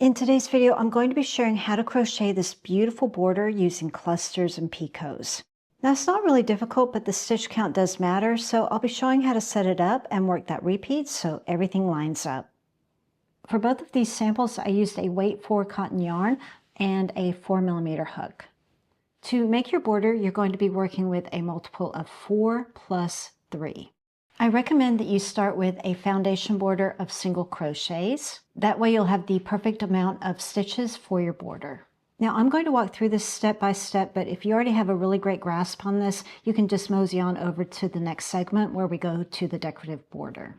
In today's video, I'm going to be sharing how to crochet this beautiful border using clusters and picots. Now, it's not really difficult, but the stitch count does matter, so I'll be showing how to set it up and work that repeat so everything lines up. For both of these samples, I used a weight 4 cotton yarn and a 4mm hook. To make your border, you're going to be working with a multiple of 4 plus 3. I recommend that you start with a foundation border of single crochets. That way you'll have the perfect amount of stitches for your border. Now I'm going to walk through this step by step, but if you already have a really great grasp on this, you can just mosey on over to the next segment where we go to the decorative border.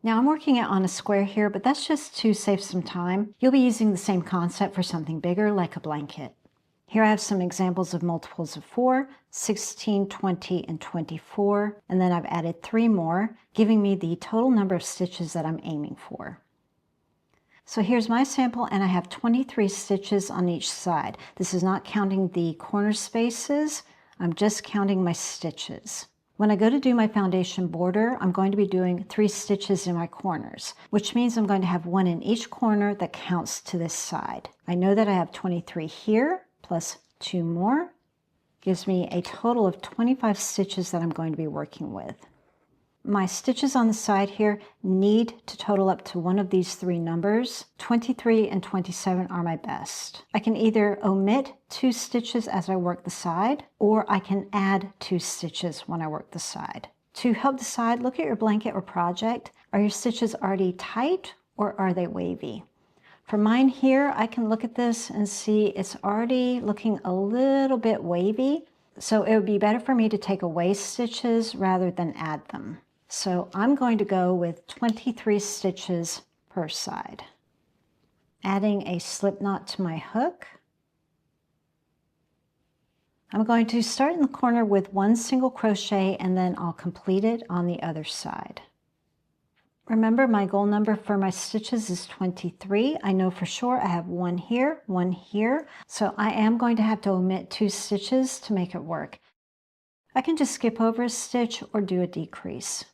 Now I'm working it on a square here, but that's just to save some time. You'll be using the same concept for something bigger like a blanket. Here I have some examples of multiples of 4, 16, 20, and 24, and then I've added 3 more, giving me the total number of stitches that I'm aiming for. So here's my sample, and I have 23 stitches on each side. This is not counting the corner spaces, I'm just counting my stitches. When I go to do my foundation border, I'm going to be doing 3 stitches in my corners, which means I'm going to have 1 in each corner that counts to this side. I know that I have 23 here, plus 2 more, gives me a total of 25 stitches that I'm going to be working with. My stitches on the side here need to total up to one of these 3 numbers. 23 and 27 are my best. I can either omit 2 stitches as I work the side, or I can add 2 stitches when I work the side. To help decide, look at your blanket or project. Are your stitches already tight or are they wavy? For mine here, I can look at this and see it's already looking a little bit wavy. So it would be better for me to take away stitches rather than add them. So I'm going to go with 23 stitches per side. Adding a slip knot to my hook. I'm going to start in the corner with 1 single crochet and then I'll complete it on the other side. Remember, my goal number for my stitches is 23. I know for sure I have 1 here, 1 here, so I am going to have to omit 2 stitches to make it work. I can just skip over a stitch or do a decrease.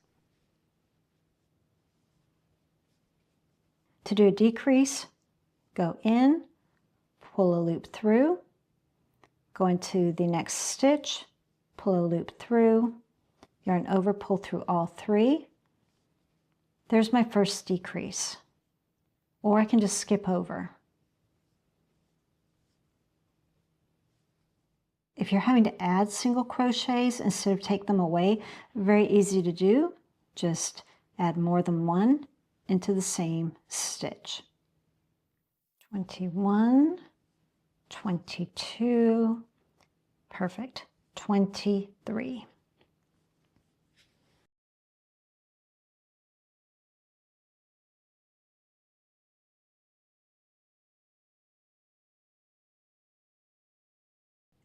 To do a decrease, go in, pull a loop through, go into the next stitch, pull a loop through, yarn over, pull through all 3. There's my first decrease, or I can just skip over. If you're having to add single crochets instead of take them away, very easy to do. Just add more than 1 into the same stitch. 21, 22, perfect, 23.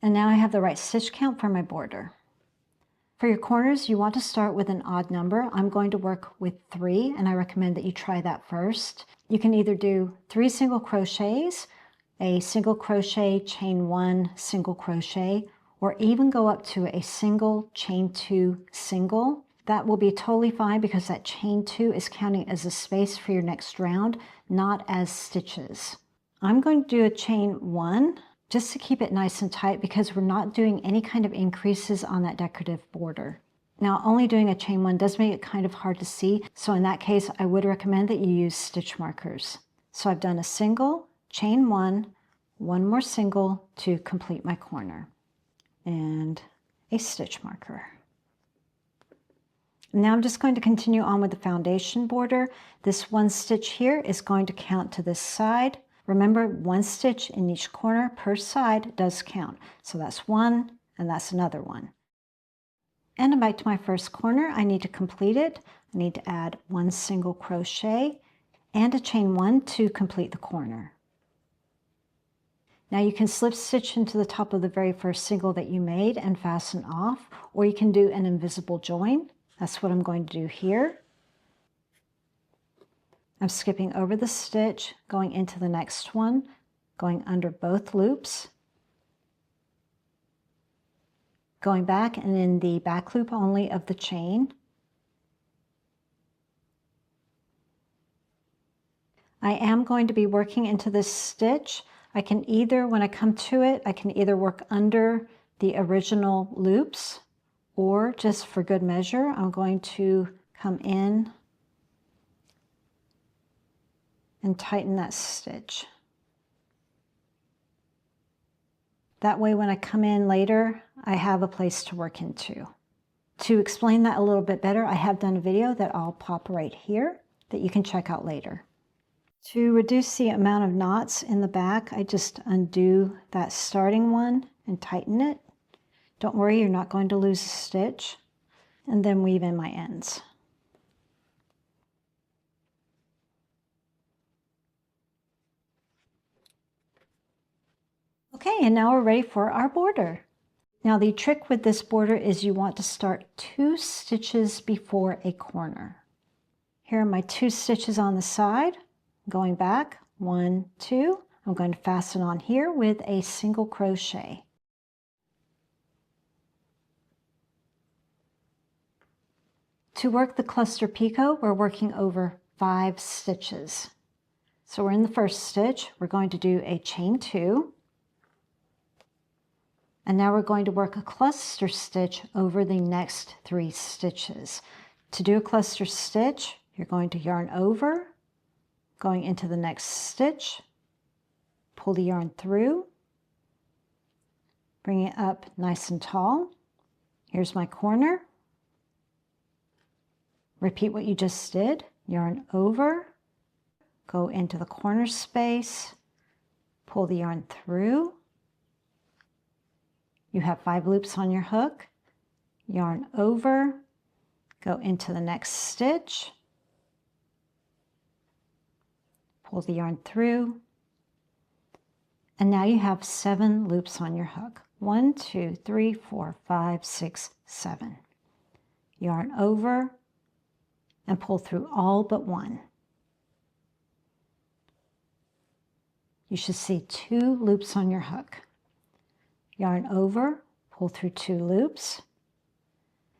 And now I have the right stitch count for my border. For your corners, you want to start with an odd number. I'm going to work with 3, and I recommend that you try that first. You can either do 3 single crochets, a single crochet, chain 1, single crochet, or even go up to a single, chain 2, single. That will be totally fine because that chain 2 is counting as a space for your next round, not as stitches. I'm going to do a chain 1. Just to keep it nice and tight because we're not doing any kind of increases on that decorative border. Now, only doing a chain 1 does make it kind of hard to see, so in that case, I would recommend that you use stitch markers. So I've done a single, chain 1, 1 more single to complete my corner, and a stitch marker. Now I'm just going to continue on with the foundation border. This 1 stitch here is going to count to this side. Remember, 1 stitch in each corner per side does count. So that's 1, and that's another 1. And I'm back to my first corner. I need to complete it. I need to add 1 single crochet and a chain 1 to complete the corner. Now you can slip stitch into the top of the very first single that you made and fasten off, or you can do an invisible join. That's what I'm going to do here. I'm skipping over the stitch, going into the next one, going under both loops, going back and in the back loop only of the chain. I am going to be working into this stitch. I can either, when I come to it, I can either work under the original loops, or just for good measure, I'm going to come in and tighten that stitch. That way when I come in later, I have a place to work into. To explain that a little bit better, I have done a video that I'll pop right here that you can check out later. To reduce the amount of knots in the back, I just undo that starting one and tighten it. Don't worry, you're not going to lose a stitch. And then weave in my ends. Okay, and now we're ready for our border. Now the trick with this border is you want to start 2 stitches before a corner. Here are my 2 stitches on the side. Going back, 1, 2. I'm going to fasten on here with a single crochet. To work the cluster picot, we're working over 5 stitches. So we're in the first stitch. We're going to do a chain 2. And now we're going to work a cluster stitch over the next 3 stitches. To do a cluster stitch, you're going to yarn over, going into the next stitch, pull the yarn through, bring it up nice and tall. Here's my corner. Repeat what you just did. Yarn over, go into the corner space, pull the yarn through. You have 5 loops on your hook. Yarn over, go into the next stitch, pull the yarn through, and now you have 7 loops on your hook. 1, 2, 3, 4, 5, 6, 7. Yarn over and pull through all but 1. You should see 2 loops on your hook. Yarn over, pull through 2 loops,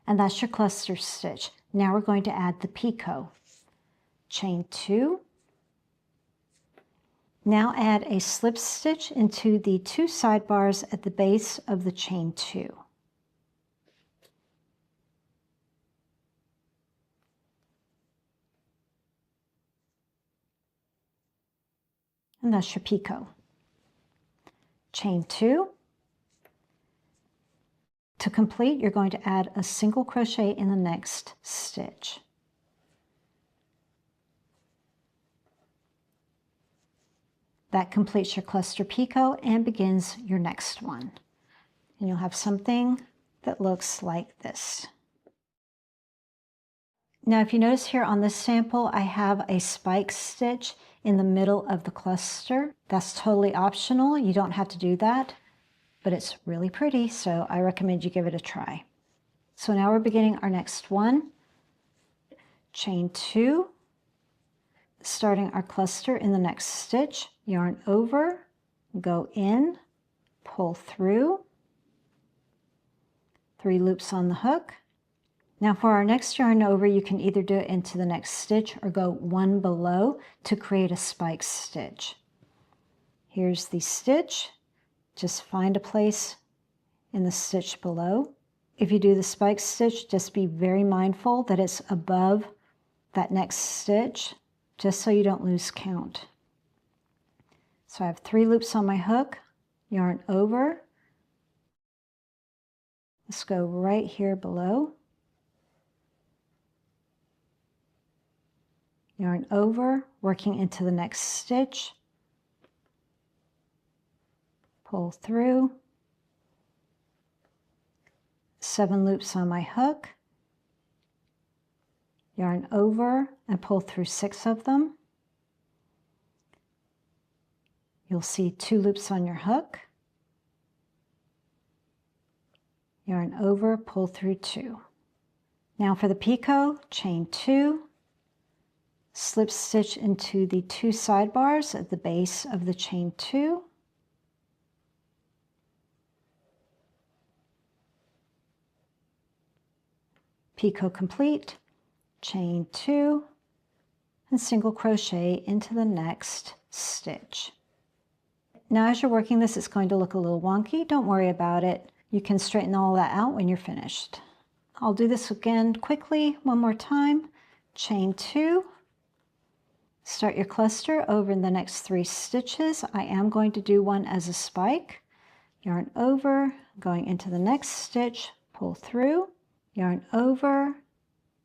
and that's your cluster stitch. Now we're going to add the picot. Chain 2. Now add a slip stitch into the 2 sidebars at the base of the chain 2. And that's your picot. Chain 2. To complete, you're going to add a single crochet in the next stitch. That completes your cluster picot and begins your next one. And you'll have something that looks like this. Now, if you notice here on this sample, I have a spike stitch in the middle of the cluster. That's totally optional. You don't have to do that, but it's really pretty, so I recommend you give it a try. So now we're beginning our next one. Chain 2, starting our cluster in the next stitch, yarn over, go in, pull through, 3 loops on the hook. Now for our next yarn over, you can either do it into the next stitch or go 1 below to create a spike stitch. Here's the stitch. Just find a place in the stitch below. If you do the spike stitch, just be very mindful that it's above that next stitch, just so you don't lose count. So I have 3 loops on my hook, yarn over. Let's go right here below. Yarn over, working into the next stitch. Pull through, 7 loops on my hook, yarn over and pull through 6 of them. You'll see 2 loops on your hook, yarn over, pull through 2. Now for the picot, chain 2, slip stitch into the 2 sidebars at the base of the chain 2. Picot complete, chain 2, and single crochet into the next stitch. Now as you're working this, it's going to look a little wonky. Don't worry about it. You can straighten all that out when you're finished. I'll do this again quickly one more time. Chain 2. Start your cluster over in the next 3 stitches. I am going to do one as a spike. Yarn over, going into the next stitch, pull through, yarn over,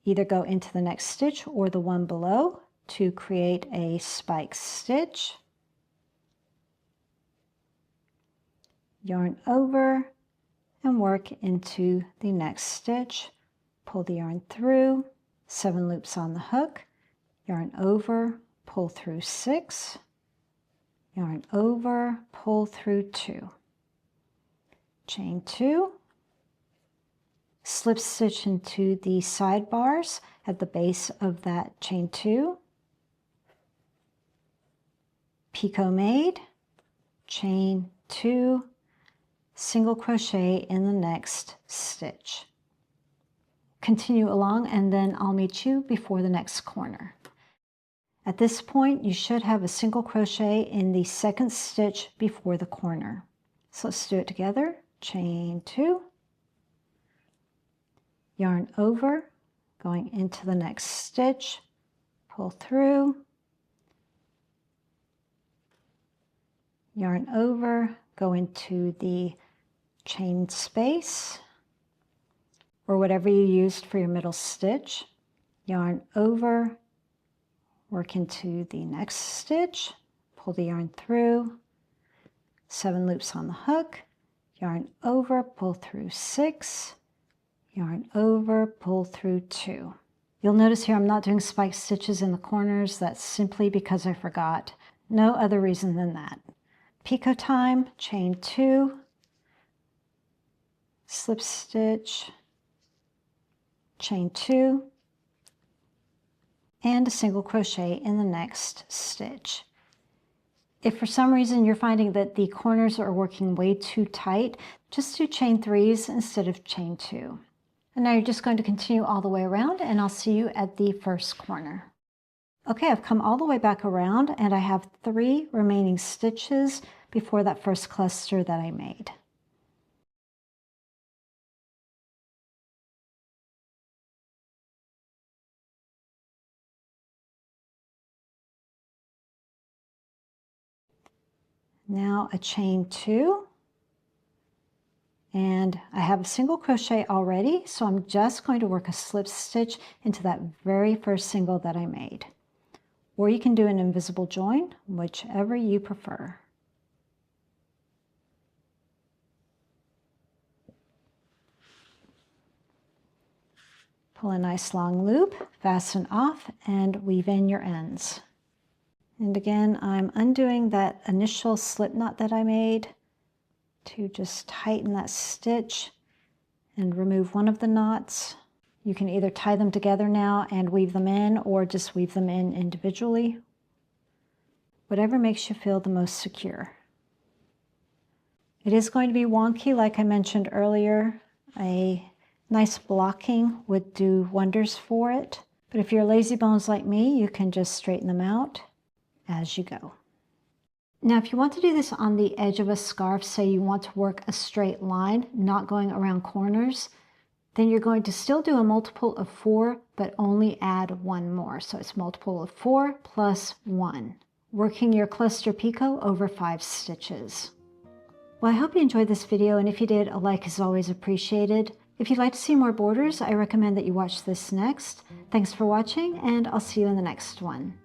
either go into the next stitch or the one below to create a spike stitch. Yarn over and work into the next stitch. Pull the yarn through, 7 loops on the hook, yarn over, pull through 6, yarn over, pull through 2. Chain 2, slip stitch into the sidebars at the base of that chain 2, picot made, chain 2, single crochet in the next stitch. Continue along and then I'll meet you before the next corner. At this point, you should have a single crochet in the second stitch before the corner. So let's do it together. Chain 2, yarn over, going into the next stitch, pull through, yarn over, go into the chain space, or whatever you used for your middle stitch, yarn over, work into the next stitch, pull the yarn through, 7 loops on the hook, yarn over, pull through 6, yarn over, pull through 2. You'll notice here I'm not doing spike stitches in the corners. That's simply because I forgot. No other reason than that. Picot time, chain 2, slip stitch, chain 2, and a single crochet in the next stitch. If for some reason you're finding that the corners are working way too tight, just do chain 3s instead of chain 2. And now you're just going to continue all the way around and I'll see you at the first corner. Okay, I've come all the way back around and I have 3 remaining stitches before that first cluster that I made. Now a chain 2, and I have a single crochet already, so I'm just going to work a slip stitch into that very first single that I made. Or you can do an invisible join, whichever you prefer. Pull a nice long loop, fasten off, and weave in your ends. And again, I'm undoing that initial slip knot that I made to just tighten that stitch and remove one of the knots. You can either tie them together now and weave them in or just weave them in individually. Whatever makes you feel the most secure. It is going to be wonky, like I mentioned earlier. A nice blocking would do wonders for it. But if you're lazy bones like me, you can just straighten them out as you go. Now, if you want to do this on the edge of a scarf, say you want to work a straight line, not going around corners, then you're going to still do a multiple of 4, but only add 1 more. So it's multiple of 4 plus 1, working your cluster picot over 5 stitches. Well, I hope you enjoyed this video, and if you did, a like is always appreciated. If you'd like to see more borders, I recommend that you watch this next. Thanks for watching, and I'll see you in the next one.